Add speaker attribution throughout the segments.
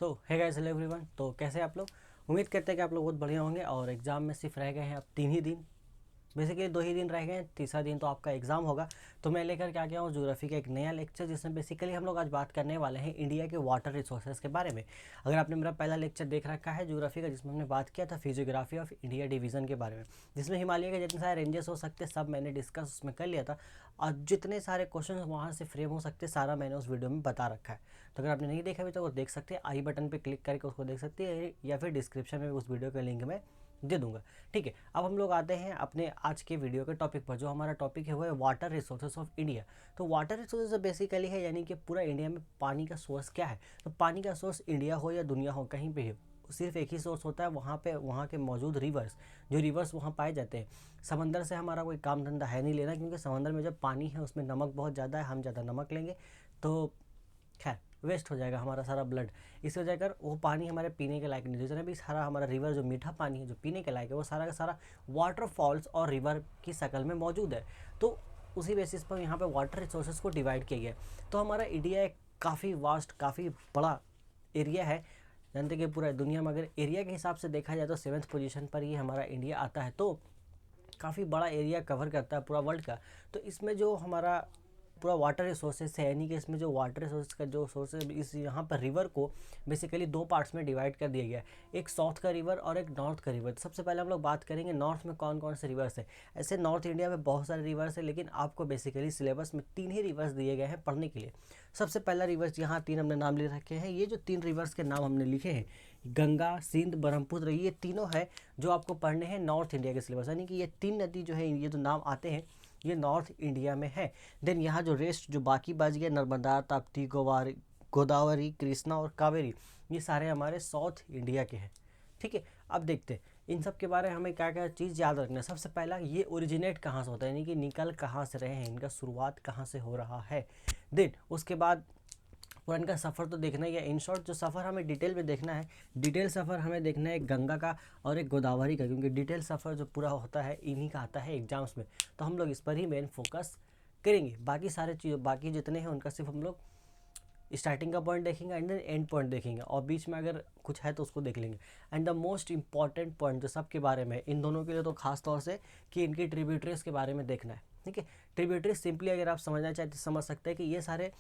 Speaker 1: Hey guys, hello everyone. तो कैसे आप लोग? उम्मीद करते हैं कि आप लोग बहुत बढ़िया होंगे। और एग्ज़ाम में सिर्फ रह गए हैं अब 3 ही दिन, बेसिकली 2 ही दिन रह गए हैं, तीसरा दिन तो आपका एग्ज़ाम होगा। तो मैं लेकर के आ गया हूँ ज्योग्राफी का एक नया लेक्चर, जिसमें बेसिकली हम लोग आज बात करने वाले हैं इंडिया के वाटर रिसोर्सेज के बारे में। अगर आपने मेरा पहला लेक्चर देख रखा है ज्योग्राफी का, जिसमें हमने बात किया था फिजियोग्राफी ऑफ इंडिया डिवीज़न के बारे में, जिसमें हिमालय के जितने सारे रेंजेस हो सकते सब मैंने डिस्कस उसमें कर लिया था। और जितने सारे क्वेश्चन वहाँ से फ्रेम हो सकते सारा मैंने उस वीडियो में बता रखा है। तो अगर आपने नहीं देखा अभी तो वो देख सकते हैं, आई बटन पे क्लिक करके उसको देख सकते हैं, या फिर डिस्क्रिप्शन में उस वीडियो का लिंक मैं दे दूंगा। ठीक है, अब हम लोग आते हैं अपने आज के वीडियो के टॉपिक पर। जो हमारा टॉपिक है वो है वाटर रिसोर्सेज ऑफ इंडिया। तो वाटर रिसोर्सेज बेसिकली है यानी कि पूरा इंडिया में पानी का सोर्स क्या है। तो पानी का सोर्स इंडिया हो या दुनिया हो, कहीं पे हो, सिर्फ एक ही सोर्स होता है वहाँ पे, वहाँ के मौजूद रिवर्स, जो रिवर्स वहाँ पाए जाते हैं। समंदर से हमारा कोई काम धंधा है नहीं लेना, क्योंकि समंदर में जब पानी है उसमें नमक बहुत ज़्यादा है, हम ज़्यादा नमक लेंगे तो खैर वेस्ट हो जाएगा हमारा सारा ब्लड। इस वजह कर वो पानी हमारे पीने के लायक नहीं। जितना भी सारा हमारा रिवर जो मीठा पानी है जो पीने के लायक है, वो सारा का सारा वाटरफॉल्स और रिवर की शक्ल में मौजूद है। तो उसी बेसिस पर यहाँ पे वाटर रिसोर्सेज को डिवाइड किया गया है। तो हमारा इंडिया एक काफ़ी वास्ट, काफ़ी बड़ा एरिया है। जानते कि पूरा दुनिया में अगर एरिया के हिसाब से देखा जाए तो 7th पोजीशन पर ही हमारा इंडिया आता है। तो काफ़ी बड़ा एरिया कवर करता है पूरा वर्ल्ड का। तो इसमें जो हमारा पूरा वाटर रिसोर्सेज है, यानी कि इसमें जो वाटर रिसोर्स का जो सोर्सेज, इस यहाँ पर रिवर को बेसिकली 2 पार्ट्स में डिवाइड कर दिया गया है, एक साउथ का रिवर और एक नॉर्थ का रिवर। सबसे पहले हम लोग बात करेंगे नॉर्थ में कौन कौन से रिवर्स है। ऐसे नॉर्थ इंडिया में बहुत सारे रिवर्स है, लेकिन आपको बेसिकली सिलेबस में 3 ही रिवर्स दिए गए हैं पढ़ने के लिए। सबसे पहला रिवर्स, यहाँ 3 हमने नाम ले रखे हैं। ये जो 3 रिवर्स के नाम हमने लिखे हैं, गंगा, सिंध, ब्रह्मपुत्र, ये तीनों है जो आपको पढ़ने हैं नॉर्थ इंडिया के सिलेबस। यानी कि ये 3 नदी जो है, ये जो नाम आते हैं ये नॉर्थ इंडिया में है। देन यहाँ जो रेस्ट जो बाकी बच गए, नर्मदा, ताप्ती, गोदावरी, कृष्णा और कावेरी, ये सारे हमारे साउथ इंडिया के हैं। ठीक है, अब देखते हैं इन सब के बारे में हमें क्या क्या चीज़ याद रखना है। सबसे पहला, ये ओरिजिनेट कहाँ से होता है, यानी कि निकल कहाँ से रहे हैं, इनका शुरुआत कहाँ से हो रहा है। देन उसके बाद और इनका सफ़र तो देखना ही है। इन शॉर्ट जो सफ़र हमें डिटेल में देखना है, डिटेल सफ़र हमें देखना है गंगा का और एक गोदावरी का, क्योंकि डिटेल सफ़र जो पूरा होता है इन्हीं का आता है एग्जाम्स में। तो हम लोग इस पर ही मेन फोकस करेंगे। बाकी सारे चीज़, बाकी जितने हैं उनका सिर्फ हम लोग स्टार्टिंग का पॉइंट देखेंगे एंड देन एंड पॉइंट देखेंगे, और बीच में अगर कुछ है तो उसको देख लेंगे। And the most important point जो सबके बारे में, इन दोनों के लिए तो खास तौर से, कि इनकी ट्रिब्यूटरीज के बारे में देखना है। ठीक है, ट्रिब्यूटरीज सिंपली अगर आप समझना चाहते तो समझ सकते हैं कि ये सारे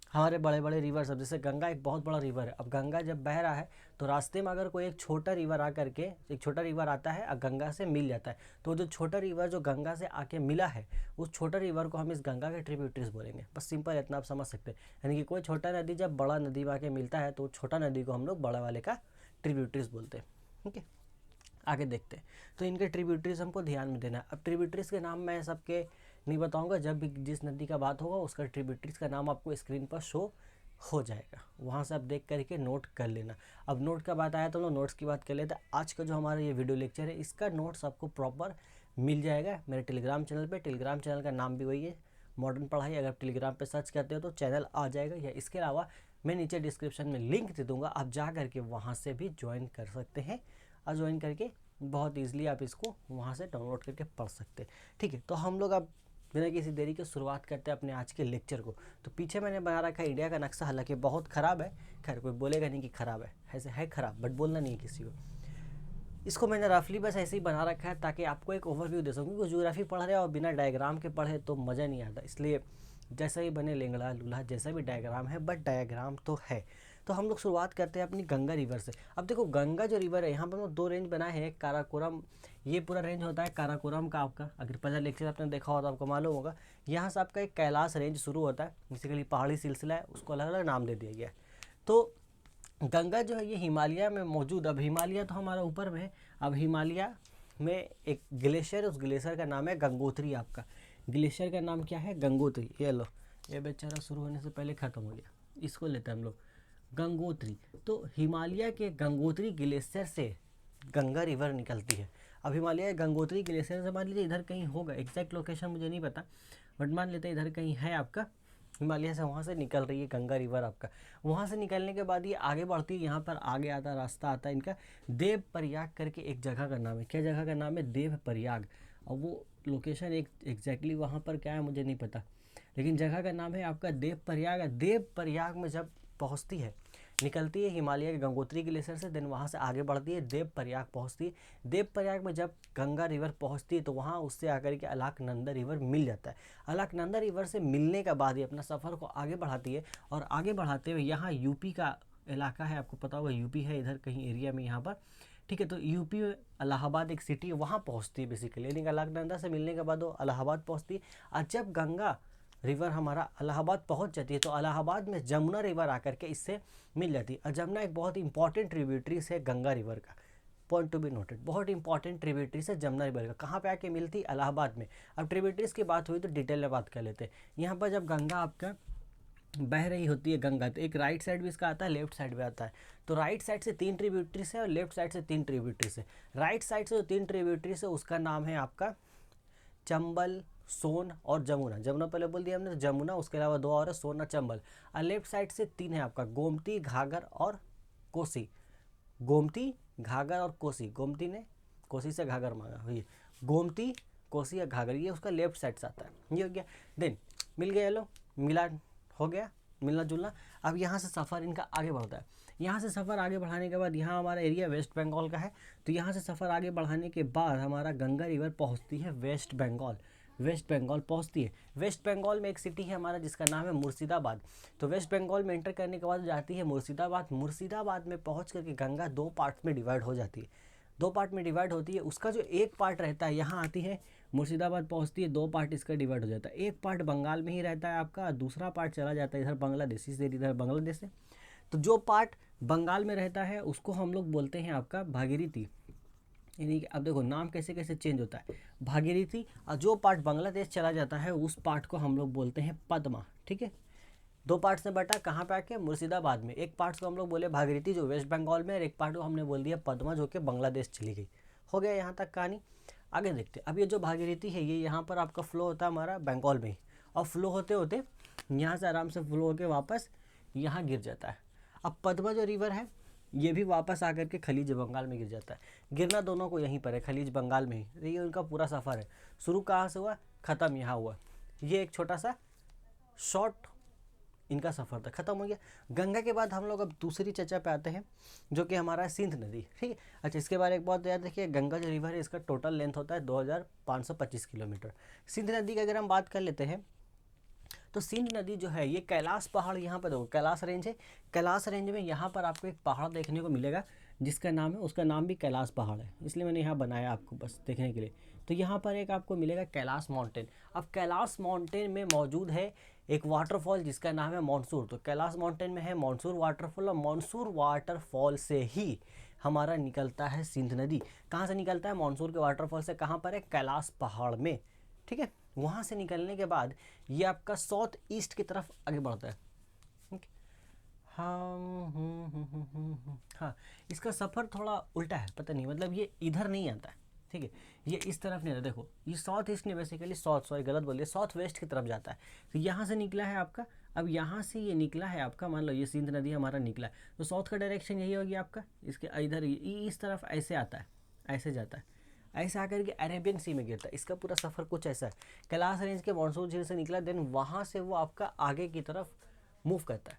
Speaker 1: हमारे बड़े बड़े रिवर्स। अब जैसे गंगा एक बहुत बड़ा रिवर है। अब गंगा जब बह रहा है तो रास्ते में अगर कोई एक छोटा रिवर आकर के, एक छोटा रिवर आता है और गंगा से मिल जाता है, तो जो छोटा रिवर जो गंगा से आके मिला है, उस छोटा रिवर को हम इस गंगा के ट्रिब्यूटरीज बोलेंगे। बस सिंपल इतना आप समझ सकते हैं। यानी कि कोई छोटा नदी जब बड़ा नदी में आके मिलता है तो छोटा नदी को हम लोग बड़ा वाले का ट्रिब्यूटरीज बोलते हैं। ठीक है, आगे देखते हैं। तो इनके ट्रिब्यूटरीज हमको ध्यान में देना है। अब ट्रिब्यूटरीज के नाम मैं सबके नहीं बताऊंगा, जब भी जिस नदी का बात होगा उसका ट्रिब्यूटरीज का नाम आपको स्क्रीन पर शो हो जाएगा, वहाँ से आप देख करके नोट कर लेना। अब नोट का बात आया तो हम लोग नोट्स की बात कर लेते हैं। आज का जो हमारा ये वीडियो लेक्चर है, इसका नोट्स आपको प्रॉपर मिल जाएगा मेरे टेलीग्राम चैनल पे। टेलीग्राम चैनल का नाम भी वही है, मॉडर्न पढ़ाई। अगर आप टेलीग्राम पे सर्च करते हो तो चैनल आ जाएगा, या इसके अलावा मैं नीचे डिस्क्रिप्शन में लिंक दे दूँगा, आप जा करके वहाँ से भी ज्वाइन कर सकते हैं। और ज्वाइन करके बहुत ईजिली आप इसको वहाँ से डाउनलोड करके पढ़ सकते हैं। ठीक है, तो हम लोग अब बिना किसी देरी के शुरुआत करते हैं अपने आज के लेक्चर को। तो पीछे मैंने बना रखा है इंडिया का नक्शा, हालांकि बहुत ख़राब है। खैर कोई बोलेगा नहीं कि ख़राब है, ऐसे है ख़राब, बट बोलना नहीं है किसी को। इसको मैंने रफली बस ऐसे ही बना रखा है ताकि आपको एक ओवरव्यू दे सकूँ, क्योंकि ज्योग्राफी पढ़ रहे हैं और बिना डायग्राम के पढ़े तो मज़ा नहीं आता। इसलिए जैसा ही बने लेंगड़ा लूल्हा, जैसा भी डायग्राम है, बट डायग्राम तो है। तो हम लोग शुरुआत करते हैं अपनी गंगा रिवर से। अब देखो गंगा जो रिवर है, यहाँ पर 2 रेंज बनाए हैं, एक काराकोरम, ये पूरा रेंज होता है काराकोरम का। आपका अगर पहला लेक्चर आपने देखा हो तो आपको मालूम होगा, यहाँ से आपका एक कैलाश रेंज शुरू होता है। बेसिकली पहाड़ी सिलसिला है, उसको अलग अलग नाम दे दिया गया है। तो गंगा जो है ये हिमालय में मौजूद, अब हिमालय तो हमारा ऊपर में है। अब हिमालय में एक ग्लेशियर है, उस ग्लेशियर का नाम है गंगोत्री। आपका ग्लेशियर का नाम क्या है? गंगोत्री। ये लो, ये बेचारा शुरू होने से पहले ख़त्म हो गया, इसको लेते हैं हम लोग गंगोत्री। तो हिमालय के गंगोत्री ग्लेशियर से गंगा रिवर निकलती है। अब हिमालय गंगोत्री ग्लेशियर से मान लीजिए इधर कहीं होगा, एग्जैक्ट लोकेशन मुझे नहीं पता, बट मान लेते हैं इधर कहीं है आपका हिमालय से, वहाँ से निकल रही है गंगा रिवर आपका। वहाँ से निकलने के बाद ये आगे बढ़ती है, यहाँ पर आगे आता रास्ता आता है इनका देव प्रयाग करके एक जगह का नाम है। क्या जगह का नाम है? देव प्रयाग। और वो लोकेशन एक एग्जैक्टली वहाँ पर क्या है मुझे नहीं पता, लेकिन जगह का नाम है आपका देव प्रयाग। देव प्रयाग में जब पहुँचती है, निकलती है हिमालय के गंगोत्री ग्लेशियर से, देन वहाँ से आगे बढ़ती है, देव प्रयाग पहुँचती है। देव प्रयाग में जब गंगा रिवर पहुँचती है तो वहाँ उससे आकर के अलकनंदा रिवर मिल जाता है। अलकनंदा रिवर से मिलने के बाद ही अपना सफ़र को आगे बढ़ाती है, और आगे बढ़ाते हुए यहाँ यूपी का इलाका है, आपको पता होगा यूपी है इधर कहीं एरिया में यहाँ पर, ठीक है। तो यूपी में इलाहाबाद एक सिटी है, वहाँ पहुँचती है बेसिकली, यानी अलकनंदा से मिलने के बाद वो इलाहाबाद पहुँचती है। और जब गंगा रिवर हमारा इलाहाबाद पहुँच जाती है तो इलाहाबाद में जमुना रिवर आकर के इससे मिल जाती है। और जमुना एक बहुत इंपॉर्टेंट ट्रिब्यूटरीज है गंगा रिवर का, पॉइंट टू बी नोटेड, बहुत इंपॉर्टेंट ट्रिब्यूटरीज है जमुना रिवर का। कहाँ पे आके मिलती है? इलाहाबाद में। अब ट्रिब्यूटरीज की बात हुई तो डिटेल में बात कर लेते हैं। यहाँ पर जब गंगा आपका बह रही होती है गंगा, तो एक राइट साइड भी इसका आता है, लेफ्ट साइड भी आता है। तो राइट साइड से 3 ट्रिब्यूटरीज है और लेफ्ट साइड से 3 ट्रिब्यूटरीज है। राइट साइड से जो 3 ट्रिब्यूटरीज है उसका नाम है आपका चंबल, सोन और जमुना। जमुना पहले बोल दिया हमने, तो जमुना, उसके अलावा 2 और है, सोन और चंबल। और लेफ्ट साइड से 3 है आपका, गोमती, घाघर और कोसी। गोमती, घाघर और कोसी। गोमती ने कोसी से घाघर मांगा, हुई गोमती, कोसी या घाघर, ये उसका लेफ्ट साइड से आता है। ये हो गया। देन मिल गया, लो मिला, हो गया मिलना जुलना। अब यहाँ से सफ़र इनका आगे बढ़ता है। यहाँ से सफ़र आगे बढ़ाने के बाद, यहाँ हमारा एरिया वेस्ट बंगाल का है, तो यहाँ से सफ़र आगे बढ़ाने के बाद हमारा गंगा रिवर पहुँचती है वेस्ट बंगाल। वेस्ट बंगाल पहुँचती है। वेस्ट बंगाल में एक सिटी है हमारा जिसका नाम है मुर्शिदाबाद। तो वेस्ट बंगाल में एंटर करने के बाद जाती है मुर्शिदाबाद। मुर्शिदाबाद में पहुँच करके गंगा 2 पार्ट्स में डिवाइड हो जाती है। 2 पार्ट में डिवाइड होती है। उसका जो एक पार्ट रहता है, यहाँ आती है मुर्शिदाबाद पहुँचती है, 2 पार्ट इसका डिवाइड हो जाता है। एक पार्ट बंगाल में ही रहता है आपका, दूसरा पार्ट चला जाता है इधर बांग्लादेश, इस इधर बांग्लादेश से। तो जो पार्ट बंगाल में रहता है उसको हम लोग बोलते हैं आपका भागीरथी। यानी कि अब देखो नाम कैसे कैसे चेंज होता है, भागीरथी। और जो पार्ट बांग्लादेश चला जाता है उस पार्ट को हम लोग बोलते हैं पद्मा, ठीक है। 2 पार्ट्स में बटा, कहाँ पे आके? मुर्शिदाबाद में। एक पार्ट्स को हम लोग बोले भागीरथी जो वेस्ट बंगाल में, और एक पार्ट को हमने बोल दिया पद्मा जो कि बांग्लादेश चली गई। हो गया यहाँ तक कहानी। आगे देखते हैं। अब ये जो भागीरथी है ये यहाँ पर आपका फ्लो होता है हमारा बंगाल में ही, और फ्लो होते होते यहाँ से आराम से फ्लो होकर वापस यहाँ गिर जाता है। अब पद्मा जो रिवर है ये भी वापस आकर के खलीज बंगाल में गिर जाता है। गिरना दोनों को यहीं पर है, खलीज बंगाल में ही। ये उनका पूरा सफ़र है, शुरू कहाँ से हुआ, ख़त्म यहाँ हुआ। ये एक छोटा सा शॉर्ट इनका सफ़र था, ख़त्म हो गया। गंगा के बाद हम लोग अब दूसरी चर्चा पे आते हैं जो कि हमारा सिंध नदी, ठीक है। अच्छा, इसके बारे में एक बात याद रखिए, गंगा जो रिवर है इसका टोटल लेंथ होता है 2525 किलोमीटर। सिंध नदी की अगर हम बात कर लेते हैं तो सिंध नदी जो है ये कैलाश पहाड़, यहाँ पर देखो कैलाश रेंज है। कैलाश रेंज में यहाँ पर आपको एक पहाड़ देखने को मिलेगा जिसका नाम है, उसका नाम भी कैलाश पहाड़ है, इसलिए मैंने यहाँ बनाया आपको बस देखने के लिए। तो यहाँ पर एक आपको मिलेगा कैलाश माउंटेन। अब कैलाश माउंटेन में मौजूद है एक वाटरफॉल जिसका नाम है मानसूर। तो कैलाश माउंटेन में है मानसूर वाटरफॉल, और मानसूर वाटरफॉल से ही हमारा निकलता है सिंध नदी। कहाँ से निकलता है? मानसूर के वाटरफॉल से। कहाँ पर है? कैलाश पहाड़ में, ठीक है। वहाँ से निकलने के बाद ये आपका साउथ ईस्ट की तरफ आगे बढ़ता है। हाँ, इसका सफ़र थोड़ा उल्टा है, पता नहीं, मतलब ये इधर नहीं आता है, ठीक है, ये इस तरफ नहीं आता। देखो ये साउथ ईस्ट नहीं, बेसिकली गलत बोल दिया, साउथ वेस्ट की तरफ जाता है। तो यहाँ से निकला है आपका, अब यहाँ से ये निकला है आपका, मान लो ये सिंध नदी हमारा निकला है, तो साउथ का डायरेक्शन यही होगी आपका, इसके इधर इस तरफ ऐसे आता है, ऐसे जाता है, ऐसे आकर के अरेबियन सी में गिरता है। इसका पूरा सफ़र कुछ ऐसा है। कैलाश रेंज के मानसून झील से निकला, देन वहाँ से वो आपका आगे की तरफ मूव करता है,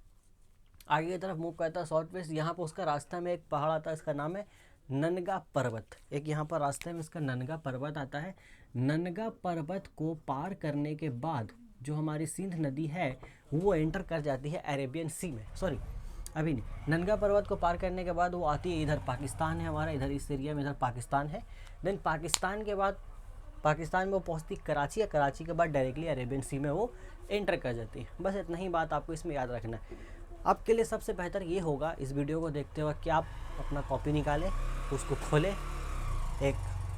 Speaker 1: आगे की तरफ मूव करता है साउथ वेस्ट। यहाँ पर उसका रास्ता में एक पहाड़ आता है, इसका नाम है ननगा पर्वत। एक यहाँ पर रास्ते में इसका ननगा पर्वत आता है। ननगा पर्वत को पार करने के बाद जो हमारी सिंध नदी है वो एंटर कर जाती है अरेबियन सी में, सॉरी अभी नहीं। ननगा पर्वत को पार करने के बाद वो आती है, इधर पाकिस्तान है हमारा, इधर इस एरिया में इधर पाकिस्तान है। देन पाकिस्तान के बाद पाकिस्तान में वो पहुँचती कराची, या कराची के बाद डायरेक्टली अरेबियन सी में वो एंटर कर जाती है। बस इतना ही बात आपको इसमें याद रखना है। आपके लिए सबसे बेहतर ये होगा इस वीडियो को देखते हुए कि आप अपना कॉपी निकालें, उसको खोलें, एक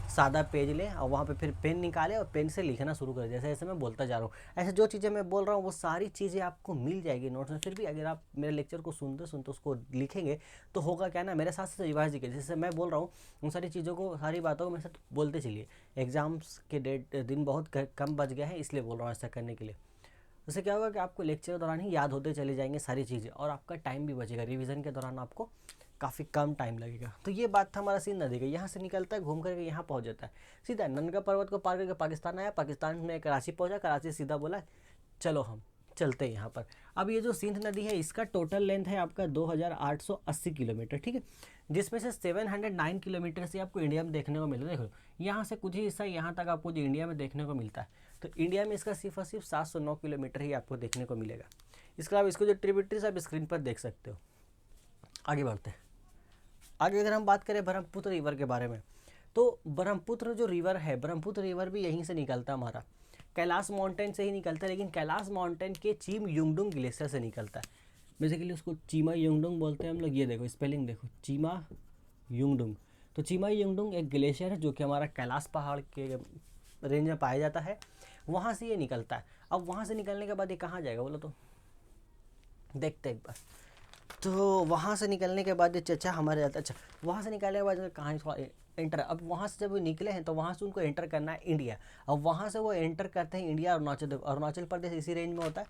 Speaker 1: सादा पेज लें और वहाँ पे फिर पेन निकालें और पेन से लिखना शुरू करें, जैसे जैसे मैं बोलता जा रहा हूँ। ऐसे जो चीज़ें मैं बोल रहा हूँ वो सारी चीज़ें आपको मिल जाएगी नोट्स में। फिर भी अगर आप मेरे लेक्चर को सुनते सुनते उसको लिखेंगे तो होगा क्या ना, मेरे साथ से रिवाइज कीजिए। जैसे मैं बोल रहा हूँ उन सारी चीज़ों को, सारी बातों को मेरे साथ बोलते चलिए। एग्ज़ाम्स के दिन बहुत कम बच गए हैं, इसलिए बोल रहा हूँ ऐसा करने के लिए। उससे क्या होगा कि आपको लेक्चर के दौरान ही याद होते चले जाएंगे सारी चीज़ें, और आपका टाइम भी बचेगा, रिवीजन के दौरान आपको काफ़ी कम टाइम लगेगा। तो ये बात था हमारा सिंध नदी का। यहाँ से निकलता है, घूम करके यहाँ पहुँच जाता है सीधा। ननगा पर्वत को पार करके पाकिस्तान आया, पाकिस्तान में कराची पहुँचा, कराची सीधा बोला चलो हम चलते हैं यहाँ पर। अब ये जो सिंध नदी है इसका टोटल लेंथ है आपका 2880 किलोमीटर, ठीक है, जिसमें से 709 किलोमीटर से आपको इंडिया में देखने को मिल रहा है। देखो यहाँ से कुछ ही हिस्सा यहाँ तक आपको जो इंडिया में देखने को मिलता है, तो इंडिया में इसका सिर्फ और सिर्फ 709 किलोमीटर ही आपको देखने को मिलेगा। इसके अलावा इसको जो ट्रिब्यूटरीज आप स्क्रीन पर देख सकते हो। आगे बढ़ते हैं। आगे अगर हम बात करें ब्रह्मपुत्र रिवर के बारे में, तो ब्रह्मपुत्र जो रिवर है, ब्रह्मपुत्र रिवर भी यहीं से निकलता है, हमारा कैलाश माउंटेन से ही निकलता है, लेकिन कैलाश माउंटेन के चीम युंगडुंग ग्लेशियर से निकलता है। बेसिकली उसको चीमा युंगडुंग बोलते हैं हम लोग। ये देखो स्पेलिंग देखो, चीमा युंगडुंग। तो चीमा युंगडुंग एक ग्लेशियर है जो कि हमारा कैलाश पहाड़ के रेंज में पाया जाता है, वहाँ से ये निकलता है। अब वहाँ से निकलने के बाद ये कहाँ जाएगा बोलो तो, देखते एक बार। तो वहाँ से निकलने के बाद ये चचा हमारे जाता है, अच्छा वहाँ से निकलने के बाद कहाँ थोड़ा एंटर, अब वहाँ से जब वो निकले हैं तो वहाँ से उनको एंटर करना है इंडिया। अब वहाँ से वो एंटर करते हैं इंडिया, अरुणाचल प्रदेश इसी रेंज में होता है।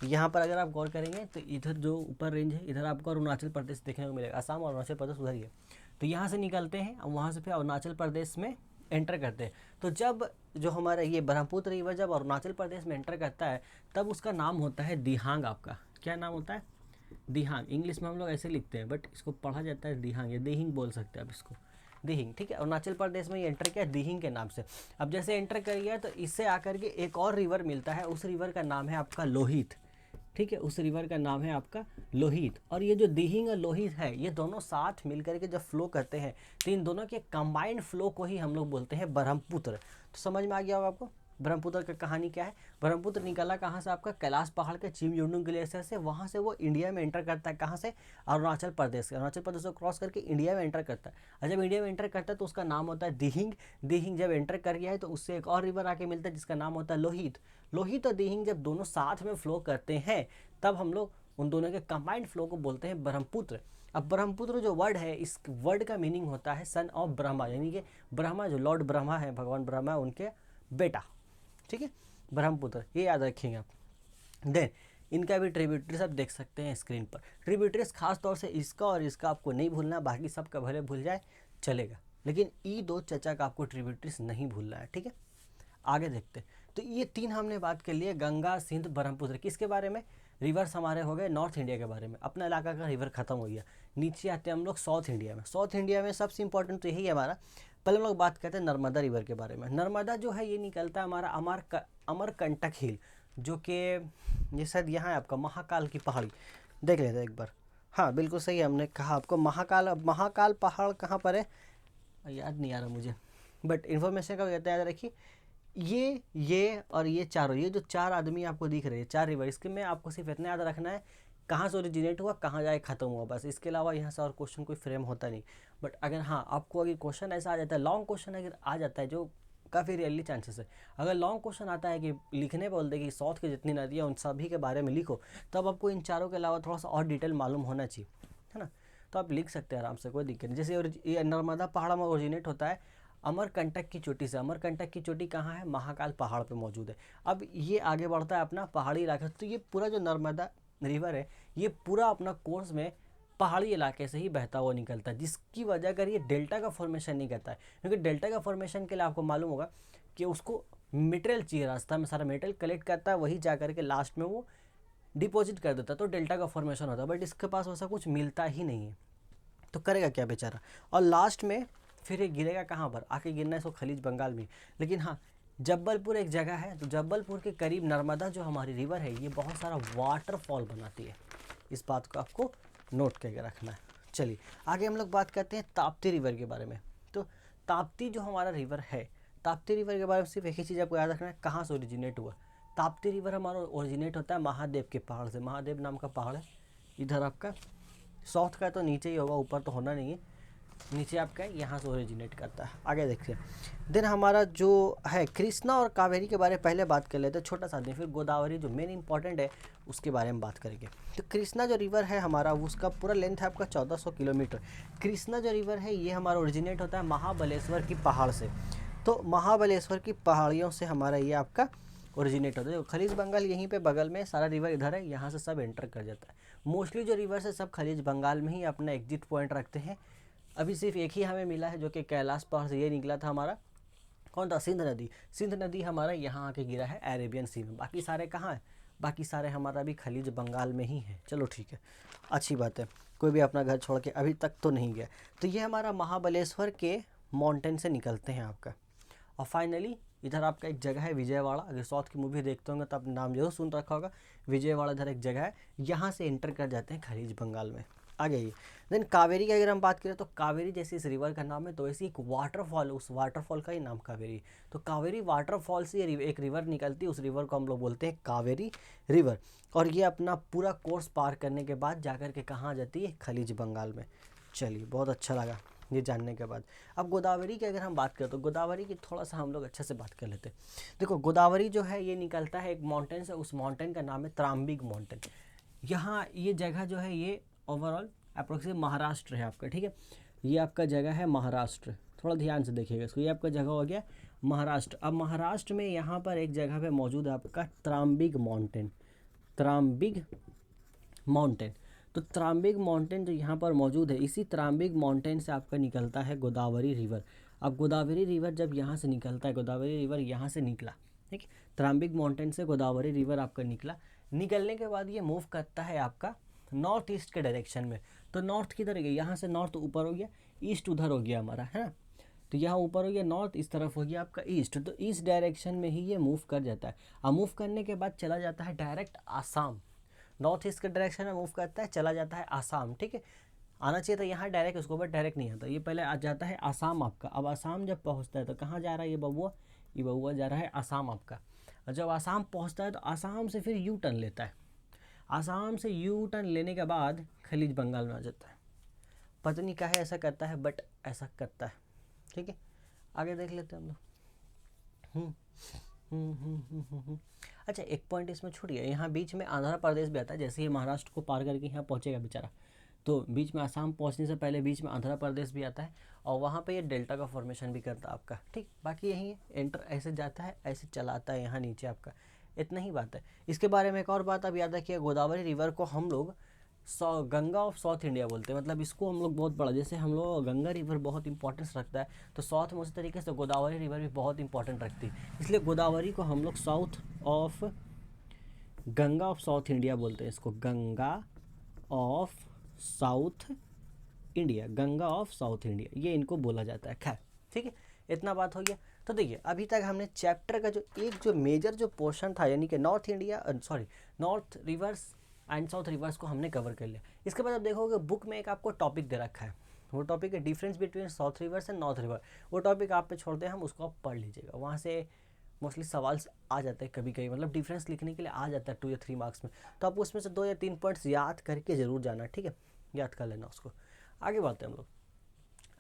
Speaker 1: यहाँ पर अगर आप गौर करेंगे तो इधर जो ऊपर रेंज है इधर आपको अरुणाचल प्रदेश देखने को मिलेगा, असम और अरुणाचल प्रदेश उधर ही है। तो यहाँ से निकलते हैं और वहाँ से फिर अरुणाचल प्रदेश में एंटर करते हैं। तो जब जो हमारा ये ब्रह्मपुत्र रिवर जब अरुणाचल प्रदेश में एंटर करता है तब उसका नाम होता है दिहांग। आपका क्या नाम होता है? दिहांग। इंग्लिश में हम लोग ऐसे लिखते हैं बट इसको पढ़ा जाता है दिहांग, या दिहिंग बोल सकते हैं आप इसको, दिहिंग, ठीक है। अरुणाचल प्रदेश में ये एंटर किया दिहिंग के नाम से। अब जैसे एंटर कर गया तो इससे आकर के एक और रिवर मिलता है, उस रिवर का नाम है आपका लोहित, ठीक है, उस रिवर का नाम है आपका लोहित। और ये जो दिहिंग और लोहित है ये दोनों साथ मिलकर के जब फ्लो करते हैं तो इन दोनों के कंबाइंड फ्लो को ही हम लोग बोलते हैं ब्रह्मपुत्र। तो समझ में आ गया होगा आपको ब्रह्मपुत्र का कहानी क्या है। ब्रह्मपुत्र निकला कहाँ से? आपका कैलाश पहाड़ के चिमयुंडुंग ग्लेशियर से। वहाँ से वो इंडिया में एंटर करता है, कहाँ से? अरुणाचल प्रदेश से। अरुणाचल प्रदेश को क्रॉस करके इंडिया में एंटर करता है, और जब इंडिया में एंटर करता है तो उसका नाम होता है दिहिंग। दिहिंग जब एंटर कर गया है तो उससे एक और रिवर आके मिलता है जिसका नाम होता है लोहित। लोहित और दिहिंग जब दोनों साथ में फ्लो करते हैं तब हम लोग उन दोनों के कंबाइंड फ्लो को बोलते हैं ब्रह्मपुत्र। अब ब्रह्मपुत्र जो वर्ड है, इस वर्ड का मीनिंग होता है सन ऑफ ब्रह्मा, यानी कि ब्रह्मा जो लॉर्ड ब्रह्मा है, भगवान ब्रह्मा, उनके बेटा, ठीक है, ब्रह्मपुत्र, ये याद रखेंगे आप। देन इनका भी ट्रिब्यूटरीज आप देख सकते हैं स्क्रीन पर। ट्रिब्यूटरीज खास तौर से इसका और इसका आपको नहीं भूलना, बाकी सबका भले भूल जाए चलेगा, लेकिन ई दो चचा का आपको ट्रिब्यूटरीज नहीं भूलना है, ठीक है। आगे देखते हैं। तो ये तीन हमने बात कर लिए, गंगा, सिंध, ब्रह्मपुत्र। किसके बारे में? रिवर्स हमारे हो गए नॉर्थ इंडिया के बारे में, अपना इलाका का रिवर खत्म हो गया। नीचे आते हैं हम लोग साउथ इंडिया में। साउथ इंडिया में सबसे इंपॉर्टेंट तो यही है हमारा। पहले हम लोग बात करते हैं नर्मदा रिवर के बारे में। नर्मदा जो है ये निकलता है हमारा अमरकंटक हिल, जो कि ये शायद यहाँ है आपका महाकाल की पहाड़ी। देख लेते हैं एक बार। हाँ बिल्कुल सही है, हमने कहा आपको महाकाल। अब महाकाल पहाड़ कहाँ पर है याद नहीं आ रहा मुझे, बट इन्फॉर्मेशन का कहते हैं याद रखिए। ये और ये चारों, ये जो चार आदमी आपको दिख रहे हैं, चार रिवर, इसके में आपको सिर्फ इतना याद रखना है कहाँ से ओरिजिनेट हुआ, कहाँ जाए ख़त्म हुआ, बस। इसके अलावा यहाँ से और क्वेश्चन कोई फ्रेम होता नहीं। बट अगर हाँ आपको अगर क्वेश्चन ऐसा आ जाता है, लॉन्ग क्वेश्चन अगर आ जाता है, जो काफ़ी रियली चांसेस है, अगर लॉन्ग क्वेश्चन आता है कि लिखने बोल दे कि साउथ की जितनी नदियाँ उन सभी के बारे में लिखो, तब आपको इन चारों के अलावा थोड़ा सा और डिटेल मालूम होना चाहिए, है ना। तो आप लिख सकते हैं आराम से, कोई दिक्कत नहीं। जैसे ये नर्मदा पहाड़ में ओरिजिनेट होता है अमरकंटक की चोटी से। अमरकंटक की चोटी कहाँ है? महाकाल पहाड़ पे मौजूद है। अब ये आगे बढ़ता है अपना पहाड़ी इलाका। तो ये पूरा जो नर्मदा रिवर है ये पूरा अपना कोर्स में पहाड़ी इलाके से ही बहता हुआ निकलता है, जिसकी वजह अगर ये डेल्टा का फॉर्मेशन नहीं करता है, क्योंकि डेल्टा का फॉर्मेशन के लिए आपको मालूम होगा कि उसको मटेरियल चाहिए, रास्ता में सारा मटेरियल कलेक्ट करता है, वही जा करके लास्ट में वो डिपॉजिट कर देता है, तो डेल्टा का फॉर्मेशन होता है। बट इसके पास वैसा कुछ मिलता ही नहीं है, तो करेगा क्या बेचारा। और लास्ट में फिर ये गिरेगा कहाँ पर? आके गिरना है इसको खलीज बंगाल में। लेकिन हाँ, जब्बलपुर एक जगह है, तो जब्बलपुर के करीब नर्मदा जो हमारी रिवर है ये बहुत सारा वाटरफॉल बनाती है। इस बात को आपको नोट करके रखना है। चलिए आगे हम लोग बात करते हैं ताप्ती रिवर के बारे में। तो ताप्ती जो हमारा रिवर है, ताप्ती रिवर के बारे में सिर्फ एक ही चीज़ आपको याद रखना है, कहाँ से ओरिजिनेट हुआ। ताप्ती रिवर हमारा ओरिजिनेट होता है महादेव के पहाड़ से। महादेव नाम का पहाड़ है इधर आपका, साउथ का तो नीचे ही होगा, ऊपर तो होना नहीं है, नीचे आपका यहाँ से ओरिजिनेट करता है। आगे देखिए। देन हमारा जो है कृष्णा और कावेरी के बारे में पहले बात कर लेते हैं, छोटा सा दिन, फिर गोदावरी जो मेन इंपॉर्टेंट है उसके बारे में बात करेंगे। तो कृष्णा जो रिवर है हमारा, उसका पूरा लेंथ है आपका 1400 किलोमीटर। कृष्णा जो रिवर है ये हमारा ओरिजिनेट होता है महाबलेश्वर की पहाड़ से। तो महाबलेश्वर की पहाड़ियों से हमारा ये आपका ओरिजिनेट होता है। खलीज बंगाल यहीं पे बगल में, सारा रिवर इधर है, यहाँ से सब एंटर कर जाता है। मोस्टली जो रिवर है सब खलीज बंगाल में ही अपना एग्जिट पॉइंट रखते हैं। अभी सिर्फ एक ही हमें मिला है जो कि कैलाश पहाड़ से ये निकला था हमारा, कौन था? सिंध नदी। सिंध नदी हमारा यहाँ आके गिरा है अरेबियन सी में। बाकी सारे कहाँ है? बाकी सारे हमारा भी खलीज बंगाल में ही है। चलो ठीक है, अच्छी बात है, कोई भी अपना घर छोड़ के अभी तक तो नहीं गया। तो ये हमारा महाबलेश्वर के माउंटेन से निकलते हैं आपका। और फाइनली इधर आपका एक जगह है विजयवाड़ा, अगर साउथ की मूवी देखते होंगे तो आप नाम जरूर सुन रखा होगा। विजयवाड़ा इधर एक जगह है, यहाँ से एंटर कर जाते हैं खलीज बंगाल में। आगे ये देन कावेरी की अगर हम बात करें तो कावेरी जैसे इस रिवर का नाम है, तो ऐसी एक वाटरफॉल, उस वाटरफॉल का ही नाम कावेरी। तो कावेरी वाटरफॉल से एक रिवर निकलती है, उस रिवर को हम लोग बोलते हैं कावेरी रिवर। और ये अपना पूरा कोर्स पार करने के बाद जाकर के कहाँ जाती है, खलीज बंगाल में। चलिए, बहुत अच्छा लगा ये जानने के बाद। अब गोदावरी की अगर हम बात करें तो गोदावरी की थोड़ा सा हम लोग अच्छे से बात कर लेते हैं। देखो गोदावरी जो है ये निकलता है एक माउंटेन से, उस माउंटेन का नाम है त्राम्बिक माउंटेन। यहाँ ये जगह जो है ये ओवरऑल अप्रोक्सीमेट महाराष्ट्र है आपका, ठीक है। ये आपका जगह है महाराष्ट्र, थोड़ा ध्यान से देखिएगा इसको, ये आपका जगह हो गया महाराष्ट्र। अब महाराष्ट्र में यहाँ पर एक जगह पे मौजूद है आपका त्राम्बिक माउंटेन। त्राम्बिक माउंटेन, तो त्राम्बिक माउंटेन जो यहाँ पर मौजूद है, इसी त्राम्बिक माउंटेन से आपका निकलता है गोदावरी रिवर। अब गोदावरी रिवर जब यहाँ से निकलता है, गोदावरी रिवर यहाँ से निकला, ठीक है, त्राम्बिक माउंटेन से गोदावरी रिवर आपका निकला। निकलने के बाद ये मूव करता है आपका नॉर्थ ईस्ट के डायरेक्शन में। तो नॉर्थ किधर गया, यहाँ से नॉर्थ ऊपर हो गया, ईस्ट उधर हो गया हमारा, है ना। तो यहाँ ऊपर हो गया नॉर्थ, इस तरफ हो गया आपका ईस्ट। तो इस डायरेक्शन में ही ये मूव कर जाता है। अब मूव करने के बाद चला जाता है डायरेक्ट आसाम, नॉर्थ ईस्ट के डायरेक्शन में मूव करता है, चला जाता है आसाम, ठीक है। आना चाहिए था यहाँ डायरेक्ट, उसको बट डायरेक्ट नहीं आता, ये पहले आ जाता है आसाम आपका। अब आसाम जब पहुँचता है तो कहाँ जा रहा है ये बबुआ, ये बबुआ जा रहा है आसाम आपका। और जब आसाम पहुँचता है तो आसाम से फिर यू टर्न लेता है। आसाम से यू टर्न लेने के बाद खलीज बंगाल में आ जाता है। पता नहीं काहे ऐसा करता है, बट ऐसा करता है, ठीक है। आगे देख लेते हैं हम लोग। अच्छा, एक पॉइंट इसमें छूट गया, यहाँ बीच में आंध्र प्रदेश भी आता है। जैसे ही महाराष्ट्र को पार करके यहाँ पहुँचेगा बेचारा, तो बीच में आसाम पहुँचने से पहले बीच में आंध्र प्रदेश भी आता है, और वहाँ पे ये डेल्टा का फॉर्मेशन भी करता है आपका, ठीक। बाकी यही है, एंटर ऐसे जाता है, ऐसे चला आता है यहाँ नीचे आपका, इतना ही बात है। इसके बारे में एक और बात अब याद रखिए, गोदावरी रिवर को हम लोग गंगा ऑफ साउथ इंडिया बोलते हैं। मतलब इसको हम लोग बहुत बड़ा, जैसे हम लोग गंगा रिवर बहुत इंपॉर्टेंस रखता है, तो साउथ में उसी तरीके से गोदावरी रिवर भी बहुत इंपॉर्टेंट रखती है। इसलिए गोदावरी को हम लोग गंगा ऑफ साउथ इंडिया बोलते हैं इसको, Ganga of south India, Ganga of south India, ये इनको बोला जाता है। खैर ठीक है, इतना बात हो गया। तो देखिए अभी तक हमने चैप्टर का जो मेजर जो पोर्शन था, यानी कि north reverse and south reverse को हमने कवर कर लिया। इसके बाद आप देखोगे बुक में एक आपको टॉपिक दे रखा है, वो टॉपिक है difference between south reverse and north river. वो टॉपिक आप पे छोड़ते हैं हम, उसको आप पढ़ लीजिएगा, वहाँ से मोस्टली सवाल आ जाते हैं कभी कभी, मतलब डिफरेंस लिखने के लिए आ जाता है 2 या 3 मार्क्स में। तो आप उसमें से 2 या 3 पॉइंट्स याद करके ज़रूर जाना, ठीक है, याद कर लेना उसको। आगे बढ़ते हैं हम लोग,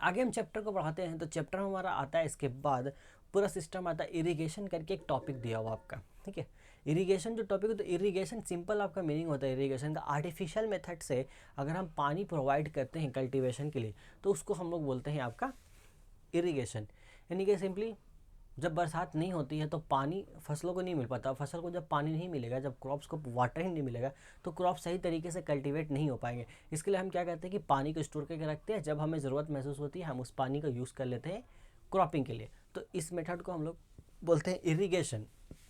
Speaker 1: आगे हम चैप्टर को बढ़ाते हैं। तो चैप्टर हमारा आता है, इसके बाद पूरा सिस्टम आता है, इरिगेशन करके एक टॉपिक दिया हुआ आपका, ठीक है। इरिगेशन जो टॉपिक है, तो इरिगेशन सिंपल आपका मीनिंग होता है इरिगेशन का, आर्टिफिशियल मेथड से अगर हम पानी प्रोवाइड करते हैं कल्टीवेशन के लिए, तो उसको हम लोग बोलते हैं आपका इरिगेशन। यानी कि सिंपली जब बरसात नहीं होती है तो पानी फसलों को नहीं मिल पाता, फसल को जब पानी नहीं मिलेगा, जब क्रॉप्स को वाटर ही नहीं मिलेगा, तो क्रॉप सही तरीके से कल्टीवेट नहीं हो पाएंगे। इसके लिए हम क्या करते हैं कि पानी को स्टोर करके रखते हैं, जब हमें ज़रूरत महसूस होती है हम उस पानी का यूज़ कर लेते हैं क्रॉपिंग के लिए। तो इस मेथड को हम लोग बोलते हैं इरीगेशन।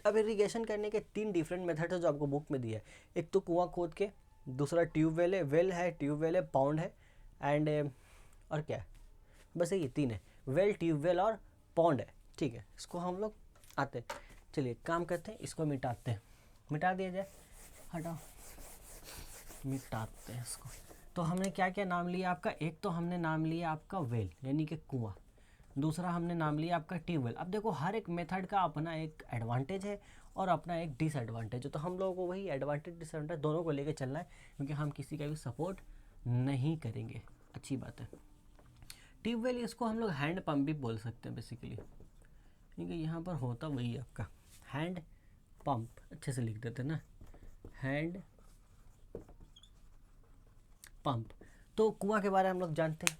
Speaker 1: अब इरीगेशन करने के 3 डिफरेंट मेथड है जो आपको बुक में दिया है। एक तो कुआँ खोद के, दूसरा ट्यूबवेल है, ट्यूबवेल है, पाउंड है, एंड और क्या है, बस ये 3 है, वेल, ट्यूबवेल और पॉन्ड है, ठीक है। इसको हम लोग आते हैं, चलिए काम करते हैं, इसको मिटाते हैं, मिटा दिया जाए, हटाओ, मिटाते हैं इसको। तो हमने क्या क्या नाम लिया आपका, एक तो हमने नाम लिया आपका वेल यानी कि कुआं, दूसरा हमने नाम लिया आपका ट्यूबवेल। अब देखो हर एक मेथड का अपना एक एडवांटेज है और अपना एक डिसएडवांटेज है, तो हम लोगों को वही एडवांटेज डिसएडवांटेज दोनों को लेकर चलना है, क्योंकि हम किसी का भी सपोर्ट नहीं करेंगे, अच्छी बात है। ट्यूबवेल इसको हम लोग हैंड पंप भी बोल सकते हैं बेसिकली, क्योंकि यहाँ पर होता वही आपका हैंड पंप, अच्छे से लिख देते ना, हैंड पंप। तो कुआं के बारे में हम लोग जानते हैं,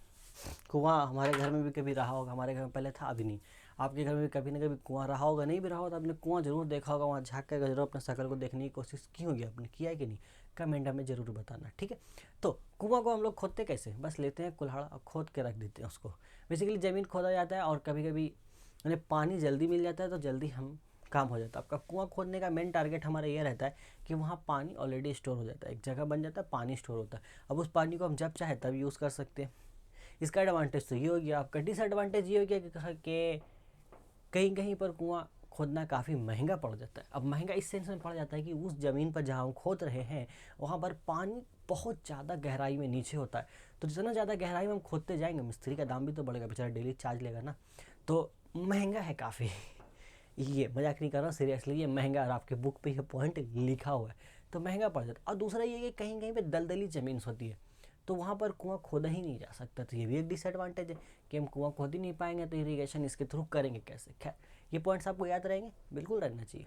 Speaker 1: कुआं हमारे घर में भी कभी रहा होगा, हमारे घर में पहले था, अभी नहीं। आपके घर में भी कभी ना कभी कुआं रहा होगा, नहीं भी रहा होगा तो आपने कुआं जरूर देखा होगा, वहाँ झाँक कर जरूर अपने शक्ल को देखने की कोशिश की होगी आपने, किया है कि नहीं, कमेंट में जरूर बताना, ठीक है। तो कुआं को हम लोग खोदते कैसे, बस लेते हैं कुल्हाड़ा और खोद के रख देते हैं उसको। बेसिकली ज़मीन खोदा जाता है और कभी कभी पानी जल्दी मिल जाता है तो जल्दी हम काम हो जाता है। आपका कुआं खोदने का मेन टारगेट हमारा ये रहता है कि वहाँ पानी ऑलरेडी स्टोर हो जाता है, एक जगह बन जाता है, पानी स्टोर होता है। अब उस पानी को हम जब चाहे तब यूज़ कर सकते हैं। इसका एडवांटेज तो ये हो गया। आपका डिसएडवांटेज ये हो गया कि कहीं कहीं पर कुआं खोदना काफ़ी महंगा पड़ जाता है। अब महंगा इस सेंस में पड़ जाता है कि उस ज़मीन पर जहाँ हम खोद रहे हैं वहाँ पर पानी बहुत ज़्यादा गहराई में नीचे होता है। तो जितना ज़्यादा गहराई में हम खोदते जाएंगे, मिस्त्री का दाम भी तो बढ़ेगा, बेचारा डेली चार्ज लेगा ना, तो महंगा है काफ़ी। ये मजाक नहीं कर रहा हूँ, सीरियसली ये महंगा, और आपके बुक पे ये पॉइंट लिखा हुआ है, तो महंगा पड़ जाता है। और दूसरा ये कि कहीं कहीं पे दलदली ज़मीन होती है, तो वहाँ पर कुआं खोदा ही नहीं जा सकता। तो ये भी एक डिसएडवांटेज है कि हम कुआं खोद ही नहीं पाएंगे, तो इरीगेशन इसके थ्रू करेंगे कैसे। खैर, ये पॉइंट्स आपको याद रहेंगे, बिल्कुल रहना चाहिए।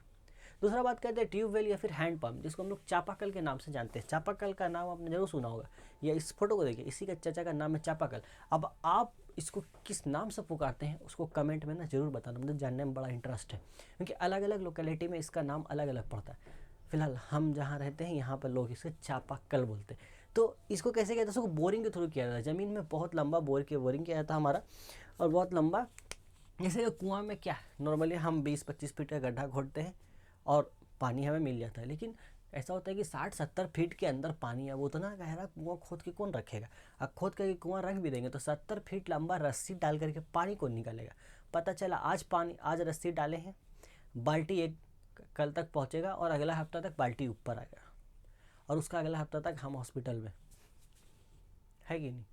Speaker 1: दूसरा बात करते हैं ट्यूबवेल या फिर हैंड पंप, जिसको हम लोग चापाकल के नाम से जानते हैं। चापाकल का नाम आपने जरूर सुना होगा, या इस फोटो को देखिए, इसी का चाचा का नाम है चापाकल। अब आप इसको किस नाम से पुकारते हैं उसको कमेंट में ना जरूर बताना, मुझे जानने में बड़ा इंटरेस्ट है, क्योंकि अलग अलग लोकेलिटी में इसका नाम अलग अलग पड़ता है। फिलहाल हम जहाँ रहते हैं यहाँ पर लोग इसे चापाकल बोलते हैं। तो इसको कैसे किया जाता है, उसको बोरिंग के थ्रू किया जाता है। ज़मीन में बहुत लंबा बोरिंग किया जाता है हमारा, और बहुत लंबा। जैसे कुआं में क्या नॉर्मली हम 20-25 फीट का गड्ढा खोदते हैं और पानी हमें मिल जाता है, लेकिन ऐसा होता है कि 60-70 फीट के अंदर पानी है। वो उतना गहरा कुआं खोद के कौन रखेगा। अब खोद करके कुआं रख भी देंगे तो 70 फीट लंबा रस्सी डाल करके पानी कौन निकालेगा। पता चला आज रस्सी डाले हैं, बाल्टी एक कल तक पहुंचेगा और अगला हफ्ता तक बाल्टी ऊपर आएगा, और उसका अगला हफ्ता तक हम हॉस्पिटल में, है कि नहीं।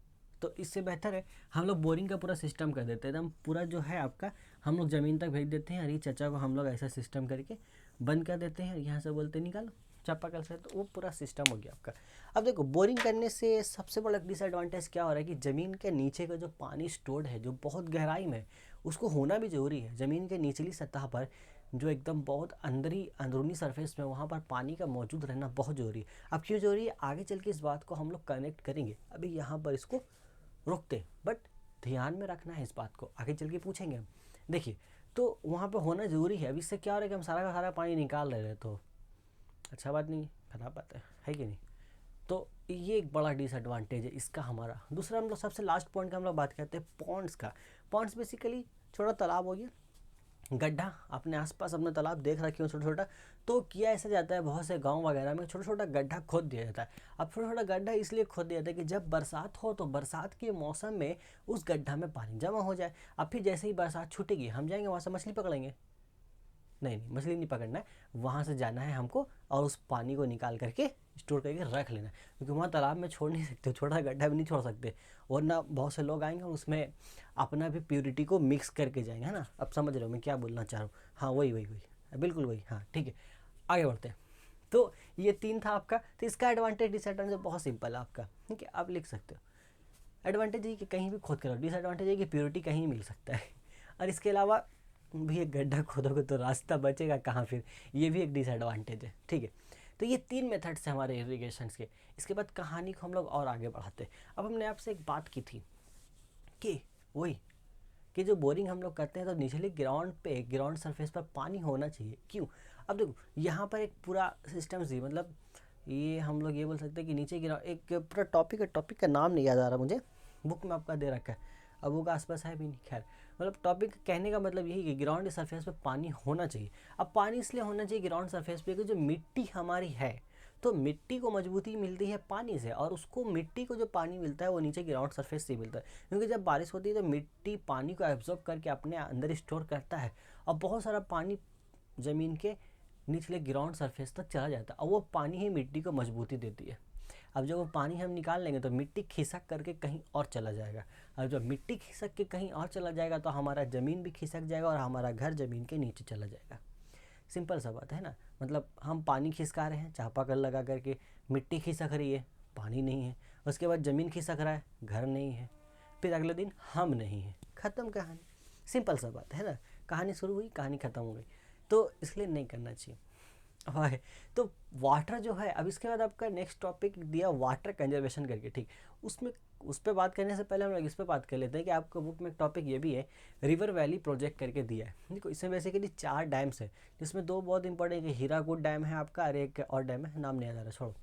Speaker 1: तो इससे बेहतर है हम लोग बोरिंग का पूरा सिस्टम कर देते हैं, एकदम पूरा जो है आपका हम लोग ज़मीन तक भेज देते हैं, और ये चचा को हम लोग ऐसा सिस्टम करके बंद कर देते हैं, यहाँ से बोलते निकालो चापाकल से, तो वो पूरा सिस्टम हो गया आपका। अब देखो, बोरिंग करने से सबसे बड़ा डिसएडवांटेज क्या हो रहा है कि ज़मीन के नीचे का जो पानी स्टोर्ड है, जो बहुत गहराई में, उसको होना भी ज़रूरी है। ज़मीन के निचली सतह पर जो एकदम बहुत अंदरूनी सरफेस में, वहाँ पर पानी का मौजूद रहना बहुत ज़रूरी है। अब क्यों ज़रूरी है, आगे चल के इस बात को हम लोग कनेक्ट करेंगे। अभी यहाँ पर इसको रोकते, बट ध्यान में रखना है इस बात को, आगे चल के पूछेंगे हम। देखिए, तो वहाँ पे होना ज़रूरी है। अब इससे क्या हो रहा है कि हम सारा का सारा पानी निकाल रहे हैं, तो अच्छा बात नहीं, खराब बात है कि नहीं। तो ये एक बड़ा डिसएडवांटेज है इसका हमारा। दूसरा हम लोग सबसे लास्ट पॉइंट का हम लोग बात करते हैं पॉन्ड्स का। पॉन्ड्स बेसिकली छोटा तालाब हो गया, गड्ढा, अपने आसपास अपना तालाब देख रखे हो छोटा छोटा, तो किया ऐसा जाता है बहुत से गांव वगैरह में, छोटा छोटा गड्ढा खोद दिया जाता है। अब छोटा छोटा गड्ढा इसलिए खोद दिया जाता है कि जब बरसात हो तो बरसात के मौसम में उस गड्ढा में पानी जमा हो जाए। अब फिर जैसे ही बरसात छूटेगी हम जाएंगे वहाँ से मछली पकड़ेंगे, नहीं मछली नहीं पकड़ना है, वहाँ से जाना है हमको और उस पानी को निकाल करके स्टोर करके रख लेना है, क्योंकि वहाँ तालाब में छोड़ नहीं सकते, छोटा गड्ढा भी नहीं छोड़ सकते, वरना बहुत से लोग आएंगे और उसमें अपना भी प्योरिटी को मिक्स करके जाएंगे, है ना। अब समझ रहे हो मैं क्या बोलना चाह रहा हूँ। हाँ वही बिल्कुल वही, हाँ ठीक है, आगे बढ़ते हैं। तो ये 3 था आपका। तो इसका एडवांटेज डिसएडवांटेज बहुत सिंपल है आपका, ठीक है, आप लिख सकते हो। एडवांटेज ये कि कहीं भी खोद करो, डिसएडवांटेज ये कि प्योरिटी कहीं नहीं मिल सकता है, और इसके अलावा भी एक गड्ढा खोदोगे तो रास्ता बचेगा कहाँ फिर, ये भी एक डिसएडवांटेज है, ठीक है। तो ये 3 मेथड्स हैं हमारे इरिगेशन के। इसके बाद कहानी को हम लोग और आगे बढ़ाते हैं। अब हमने आपसे एक बात की थी कि वही कि जो बोरिंग हम लोग करते हैं तो निचले ग्राउंड सरफेस पर पानी होना चाहिए, क्यों। अब देखो यहाँ पर एक पूरा सिस्टम सी, मतलब ये हम लोग ये बोल सकते हैं कि नीचे ग्राउंड, एक पूरा टॉपिक का नाम नहीं याद आ रहा मुझे, बुक में आपका दे रखा है, अब वो का आसपास है भी नहीं, खैर मतलब टॉपिक कहने का मतलब यही कि ग्राउंड सरफेस पे पानी होना चाहिए। अब पानी इसलिए होना चाहिए ग्राउंड सरफेस पे कि जो मिट्टी हमारी है, तो मिट्टी को मजबूती मिलती है पानी से, और उसको मिट्टी को जो पानी मिलता है वो नीचे ग्राउंड सरफेस से मिलता है, क्योंकि जब बारिश होती है तो मिट्टी पानी को एब्जॉर्ब करके अपने अंदर स्टोर करता है, और बहुत सारा पानी ज़मीन के निचले ग्राउंड सरफेस तक चला जाता है, और वो पानी ही मिट्टी को मजबूती देती है। अब जब वो पानी हम निकाल लेंगे तो मिट्टी खिसक करके कहीं और चला जाएगा, और जब मिट्टी खिसक के कहीं और चला जाएगा तो हमारा ज़मीन भी खिसक जाएगा और हमारा घर ज़मीन के नीचे चला जाएगा। सिंपल सा बात है ना, मतलब हम पानी खिसका रहे हैं चापाकल लगा करके, मिट्टी खिसक रही है, पानी नहीं है, उसके बाद ज़मीन खिसक रहा है, घर नहीं है, फिर अगले दिन हम नहीं है, ख़त्म कहानी। सिंपल सा बात है ना, कहानी शुरू हुई कहानी ख़त्म हो गई, तो इसलिए नहीं करना चाहिए। है तो वाटर जो है, अब इसके बाद आपका नेक्स्ट टॉपिक दिया वाटर कंजर्वेशन करके, ठीक, उसमें उस पर बात करने से पहले हम लोग इस पर बात कर लेते हैं कि आपको बुक में एक टॉपिक ये भी है, रिवर वैली प्रोजेक्ट करके दिया है। देखो इसमें बेसिकली 4 डैम्स है, जिसमें 2 बहुत इंपॉर्टेंट है, हीराकुद डैम है आपका, और एक और डैम है, नाम नहीं याद आ रहा, छोड़ो।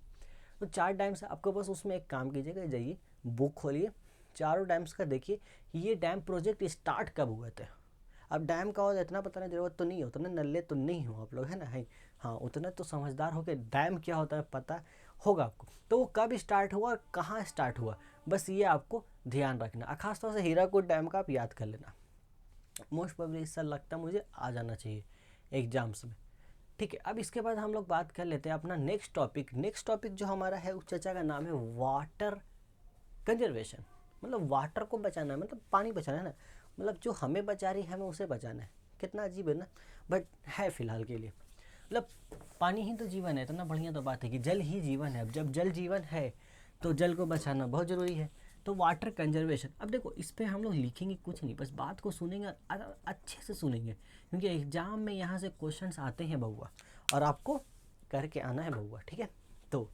Speaker 1: तो 4 डैम्स है आपको, बस उसमें एक काम कीजिएगा, जाइए बुक खोलिए, चारों डैम्स का देखिए ये डैम प्रोजेक्ट स्टार्ट कब हुए थे। अब डैम का होता इतना पता नहीं, ज़रूरत तो नहीं है, उतना नल्ले तो नहीं हो आप लोग, है ना, है। हाँ, उतना तो समझदार हो के डैम क्या होता है पता होगा आपको। तो वो कब स्टार्ट हुआ और कहाँ स्टार्ट हुआ, बस ये आपको ध्यान रखना। खासतौर से हीराकुद डैम का आप याद कर लेना, मोस्ट प्रोबेबली इससे लगता है मुझे आ जाना चाहिए एग्जाम्स में। ठीक है, अब इसके बाद हम लोग बात कर लेते हैं अपना नेक्स्ट टॉपिक। नेक्स्ट टॉपिक जो हमारा है उस चर्चा का नाम है वाटर कंजर्वेशन। मतलब वाटर को बचाना है, मतलब पानी बचाना है ना, मतलब जो हमें बचा रही है हमें उसे बचाना है। कितना अजीब है ना, बट है फिलहाल के लिए। मतलब पानी ही तो जीवन है, इतना बढ़िया तो बात है कि जल ही जीवन है। अब जब जल जीवन है तो जल को बचाना बहुत ज़रूरी है। तो वाटर कंजर्वेशन, अब देखो इस पर हम लोग लिखेंगे कुछ नहीं, बस बात को सुनेंगे और अच्छे से सुनेंगे, क्योंकि एग्जाम में यहाँ से क्वेश्चंस आते हैं बउआ, और आपको करके आना है बउआ, ठीक है। तो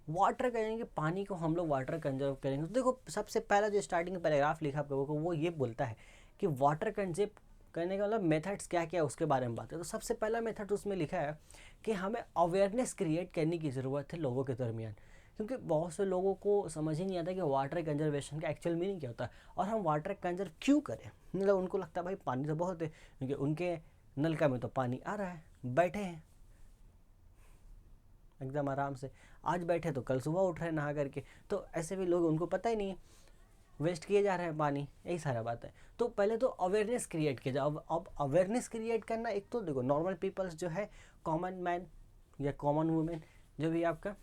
Speaker 1: वाटर करेंगे, पानी को हम लोग वाटर कंजर्व करेंगे। तो देखो सबसे पहला जो स्टार्टिंग पैराग्राफ लिखा आप लोगों को वो ये बोलता है कि वाटर कंजर्व करने का मतलब मेथड्स क्या क्या है उसके बारे में बात है। तो सबसे पहला मेथड उसमें लिखा है कि हमें अवेयरनेस क्रिएट करने की ज़रूरत है लोगों के दरमियान, क्योंकि बहुत से लोगों को समझ ही नहीं आता कि वाटर कंजर्वेशन का एक्चुअल मीनिंग क्या होता है और हम वाटर कंजर्व क्यों करें। मतलब उनको लगता है भाई पानी तो बहुत है, क्योंकि उनके नलका में तो पानी आ रहा है, बैठे हैं एकदम आराम से, आज बैठे तो कल सुबह उठ रहे हैं नहा करके। तो ऐसे भी लोग, उनको पता ही नहीं है, वेस्ट किए जा रहे हैं पानी, यही सारा बात है। तो पहले तो अवेयरनेस क्रिएट किया जाए। अब अवेयरनेस क्रिएट करना, एक तो देखो नॉर्मल पीपल्स जो है, कॉमन मैन या कॉमन वुमेन जो भी आपका,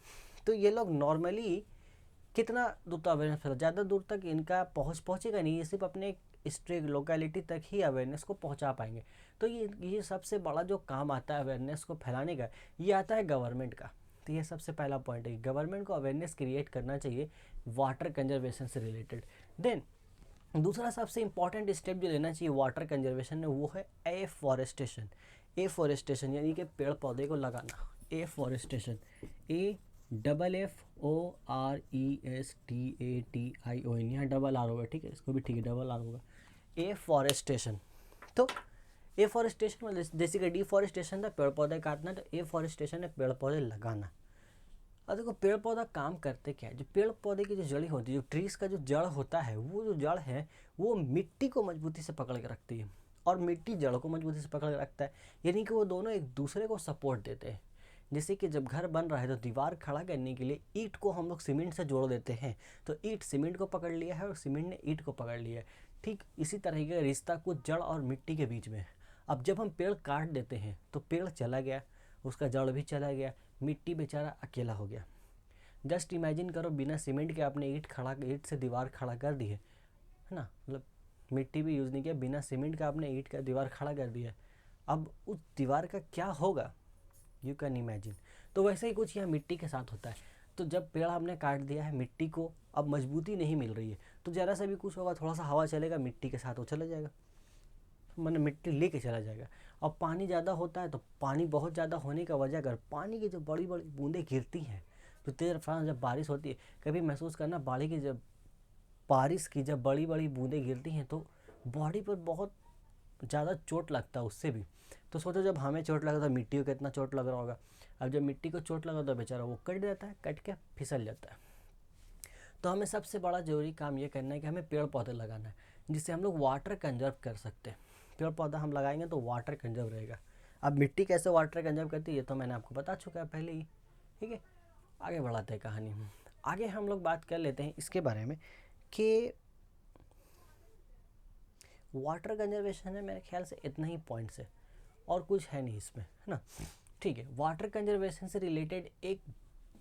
Speaker 1: तो ये लोग नॉर्मली कितना दूर तक अवेयरनेस फैला, ज़्यादा दूर तक इनका पहुँचेगा नहीं, ये सिर्फ अपने स्ट्रिक्ट लोकेलिटी तक ही अवेयरनेस को पहुँचा पाएंगे। तो ये सबसे बड़ा जो काम आता है अवेयरनेस को फैलाने का, ये आता है गवर्नमेंट का। तो ये सबसे पहला पॉइंट है कि गवर्नमेंट को अवेयरनेस क्रिएट करना चाहिए वाटर कंजर्वेशन से रिलेटेड। देन दूसरा सबसे इंपॉर्टेंट स्टेप जो लेना चाहिए वाटर कंजर्वेशन में वो है एफॉरेस्टेशन। एफॉरेस्टेशन यानी कि पेड़ पौधे को लगाना। एफॉरेस्टेशन, AFFORESTATION, यहाँ डबल आर होगा, ठीक है, इसको भी ठीक है डबल आर होगा। एफॉरेस्टेशन, तो एफॉरेस्टेशन मतलब जैसे कि डिफॉरेस्टेशन था पेड़ पौधे काटना, तो एफॉरेस्टेशन है पेड़ पौधे लगाना। और देखो पेड़ पौधा काम करते क्या है, जो पेड़ पौधे की जो जड़ी होती है, जो ट्रीज का जो जड़ होता है, वो जो जड़ है वो मिट्टी को मजबूती से पकड़ के रखती है, और मिट्टी जड़ को मजबूती से पकड़ के रखता है, यानी कि वो दोनों एक दूसरे को सपोर्ट देते हैं। जैसे कि जब घर बन रहा है तो दीवार खड़ा करने के लिए ईंट को हम लोग सीमेंट से जोड़ देते हैं, तो ईंट सीमेंट को पकड़ लिया है और सीमेंट ने ईंट को पकड़ लिया है। ठीक इसी तरह का रिश्ता कुछ जड़ और मिट्टी के बीच में है। अब जब हम पेड़ काट देते हैं तो पेड़ चला गया, उसका जड़ भी चला गया, मिट्टी बेचारा अकेला हो गया। जस्ट इमेजिन करो बिना सीमेंट के आपने ईंट से दीवार खड़ा कर दी है ना, मतलब मिट्टी भी यूज़ नहीं किया, बिना सीमेंट का आपने ईंट का दीवार खड़ा कर दिया, अब उस दीवार का क्या होगा, यू कैन इमेजिन। तो वैसे ही कुछ यहाँ मिट्टी के साथ होता है। तो जब पेड़ हमने काट दिया है, मिट्टी को अब मजबूती नहीं मिल रही है, तो ज़रा सा भी कुछ होगा, थोड़ा सा हवा चलेगा मिट्टी के साथ वो चला जाएगा, मैंने मिट्टी लेके चला जाएगा। अब पानी ज़्यादा होता है तो पानी बहुत ज़्यादा होने का वजह, अगर पानी की जो बड़ी बड़ी बूंदें गिरती हैं, जो तेज़ रफ्तार जब बारिश होती है, कभी महसूस करना बारिश की जब बड़ी बड़ी बूंदें गिरती हैं तो बॉडी पर बहुत ज़्यादा चोट लगता है उससे भी। तो सोचो जब हमें चोट लगा तो मिट्टी को कितना चोट लग रहा होगा। अब जब मिट्टी को चोट लगा तो बेचारा वो कट जाता है, कट के फिसल जाता है। तो हमें सबसे बड़ा ज़रूरी काम ये करना है कि हमें पेड़ पौधे लगाना है, जिससे हम लोग वाटर कंजर्व कर सकते हैं। पेड़ पौधा हम लगाएंगे तो वाटर कंजर्व रहेगा। अब मिट्टी कैसे वाटर कंजर्व करती है ये तो मैंने आपको बता चुका है पहले ही, ठीक है। आगे बढ़ाते हैं कहानी। आगे हम लोग बात कर लेते हैं इसके बारे में कि वाटर कंजर्वेशन है, मेरे ख्याल से इतना ही पॉइंट्स है और कुछ है नहीं इसमें, है ना। ठीक है, वाटर कंजर्वेशन से रिलेटेड एक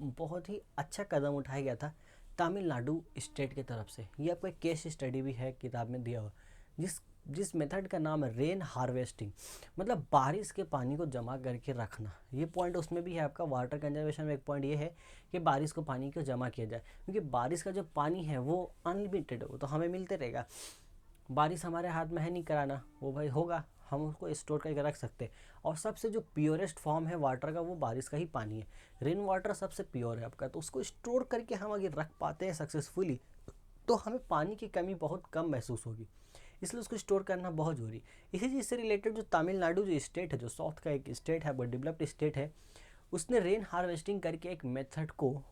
Speaker 1: बहुत ही अच्छा कदम उठाया गया था तमिलनाडु स्टेट की तरफ से। ये आपका केस स्टडी भी है किताब में दिया हुआ, जिस मेथड का नाम है रेन हार्वेस्टिंग, मतलब बारिश के पानी को जमा करके रखना। ये पॉइंट उसमें भी है आपका वाटर कंजर्वेशन में। एक पॉइंट ये है कि बारिश को पानी को जमा किया जाए, क्योंकि बारिश का जो पानी है वो अनलिमिटेड है, वो तो हमें मिलते रहेगा। बारिश हमारे हाथ में है नहीं कराना, वो भाई होगा, हम उसको स्टोर करके रख सकते हैं। और सबसे जो प्योरेस्ट फॉर्म है वाटर का वो बारिश का ही पानी है। रेन वाटर सबसे प्योर है आपका, तो उसको स्टोर करके हम अगर रख पाते हैं सक्सेसफुली तो हमें पानी की कमी बहुत कम महसूस होगी, इसलिए उसको स्टोर करना बहुत ज़रूरी। इसी चीज़ से रिलेटेड जो तमिलनाडु जो स्टेट है, जो साउथ का एक स्टेट है, बहुत डेवलप्ड स्टेट है, उसने रेन हार्वेस्टिंग करके एक मेथड को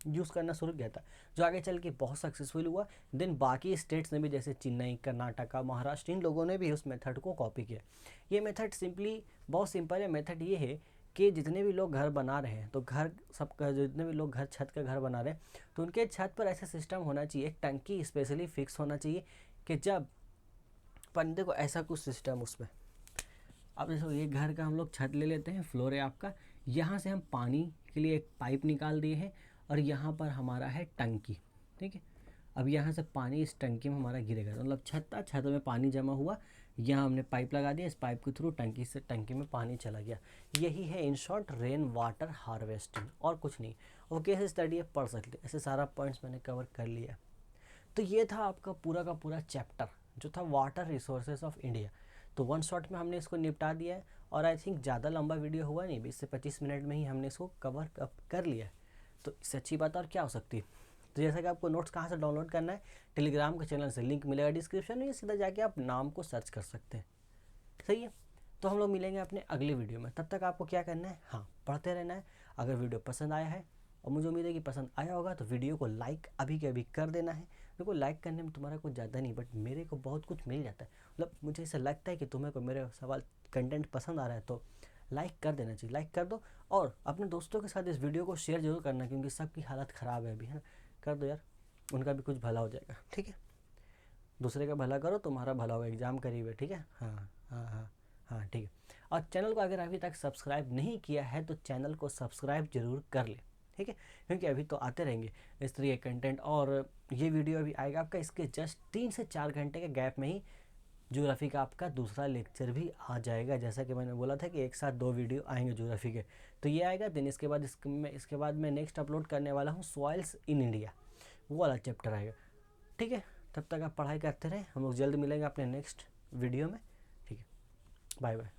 Speaker 1: यूज़ करना शुरू किया था, जो आगे चल के बहुत सक्सेसफुल हुआ। देन बाकी स्टेट्स ने भी, जैसे चेन्नई, कर्नाटका, महाराष्ट्र, इन लोगों ने भी उस मेथड को कॉपी किया। ये मेथड सिंपली बहुत सिंपल है। मेथड ये है कि जितने भी लोग घर बना रहे हैं, तो घर सबका, जितने भी लोग घर, छत का घर बना रहे हैं, तो उनके छत पर ऐसा सिस्टम होना चाहिए, एक टंकी स्पेशली फिक्स होना चाहिए कि जब बंदे को ऐसा कुछ सिस्टम उसमें, अब देखो ये घर का हम लोग छत ले लेते हैं, फ्लोर है आपका, यहाँ से हम पानी के लिए एक पाइप निकाल दिए हैं और यहाँ पर हमारा है टंकी, ठीक है। अब यहाँ से पानी इस टंकी में हमारा गिरेगा, मतलब छत में पानी जमा हुआ, यहाँ हमने पाइप लगा दिया, इस पाइप के थ्रू टंकी से टंकी में पानी चला गया। यही है in short rain water harvesting, और कुछ नहीं। और केस स्टडी है, पढ़ सकते, ऐसे सारा पॉइंट्स मैंने कवर कर लिया। तो ये था आपका पूरा का पूरा चैप्टर जो था वाटर रिसोर्सेज ऑफ इंडिया। तो वन शॉट में हमने इसको निपटा दिया है, और आई थिंक ज़्यादा लंबा वीडियो हुआ नहीं, 20 से 25 मिनट में ही हमने इसको कवर अप कर लिया है। तो इससे अच्छी बात और क्या हो सकती है। तो जैसा कि आपको नोट्स कहाँ से डाउनलोड करना है, टेलीग्राम के चैनल से लिंक मिलेगा डिस्क्रिप्शन में, सीधा जाके आप नाम को सर्च कर सकते हैं। सही है। तो हम लोग मिलेंगे अपने अगले वीडियो में, तब तक आपको क्या करना है, हाँ, पढ़ते रहना है। अगर वीडियो पसंद आया है, और मुझे उम्मीद है कि पसंद आया होगा, तो वीडियो को लाइक अभी के अभी कर देना है। देखो लाइक करने में तुम्हारा कुछ ज़्यादा नहीं, बट मेरे को बहुत कुछ मिल जाता है। मतलब मुझे ऐसा लगता है कि तुम्हें को मेरे सवाल कंटेंट पसंद आ रहा है, तो लाइक कर देना चाहिए, लाइक कर दो। और अपने दोस्तों के साथ इस वीडियो को शेयर जरूर करना, क्योंकि सबकी हालत ख़राब है अभी, है ना। कर दो यार, उनका भी कुछ भला हो जाएगा, ठीक है। दूसरे का भला करो, तुम्हारा भला होगा, एग्जाम करीब है, ठीक है। हाँ हाँ हाँ हाँ, ठीक है। और चैनल को अगर अभी तक सब्सक्राइब नहीं किया है, तो चैनल को सब्सक्राइब जरूर कर ले, ठीक है, क्योंकि अभी तो आते रहेंगे इस तरह के कंटेंट। और ये वीडियो अभी आएगा आपका, इसके जस्ट 3 से 4 घंटे के गैप में ही ज्योग्राफी का आपका दूसरा लेक्चर भी आ जाएगा। जैसा कि मैंने बोला था कि एक साथ 2 वीडियो आएंगे ज्योग्राफी के, तो ये आएगा। दिन इसके बाद मैं नेक्स्ट अपलोड करने वाला हूँ सॉइल्स इन इंडिया, वो वाला चैप्टर आएगा, ठीक है। तब तक आप पढ़ाई करते रहें, हम लोग जल्द मिलेंगे अपने नेक्स्ट वीडियो में, ठीक है। Bye bye.